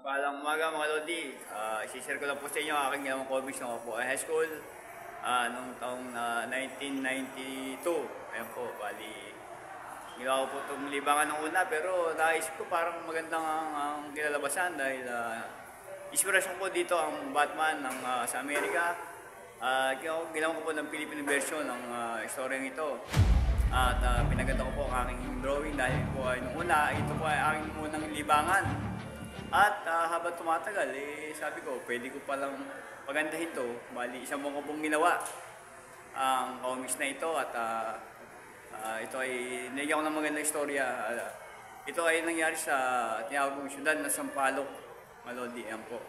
Palang umaga mga Lodi, isi-share ko lang po sa inyo ang aking ginawang comics nung ako po ay high school noong taong 1992. Ayan po, bali ginawa ko po itong libangan ng una pero naisip ko parang magandang ang kinalabasan dahil inspirasyon ko dito ang Batman ng sa Amerika. Ginawa ko po ng Filipino version ng istoryang ito. At pinaganda ko po ang aking drawing dahil po ay nung una, ito po ay aking unang libangan. At habang tumatagal, sabi ko, pwede ko palang pagandahin ito. Bali, isang buwan ko pong ginawa ang comics na ito at ito ay nilagyan ko ng magandang istorya. Ito ay nangyari sa tinawag syudad na Sampaloc, Malodi. Yan po.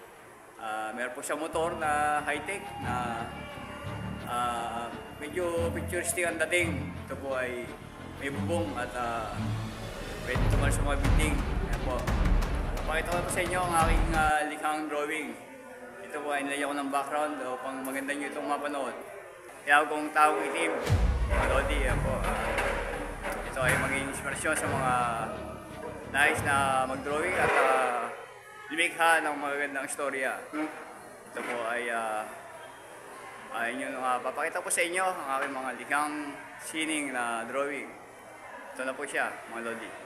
Meron po siya motor na high-tech na medyo futuristic ang dating. Ito po ay may bubong at pwede tumal sa mga building. Yan po. Pakita ko sa inyo ang aking likhang drawing. Ito po ay nilagyan ko ng background upang maganda nyo itong mapanood. Tinawag kong taong itim, Lodi. Yan po. Ito ay maging inspirasyon sa mga nais na mag-drawing at lumikha ng magagandang istorya. Ito po ay papakita ko sa inyo ang aking mga likhang sining na drawing. Ito na po siya, mga Lodi.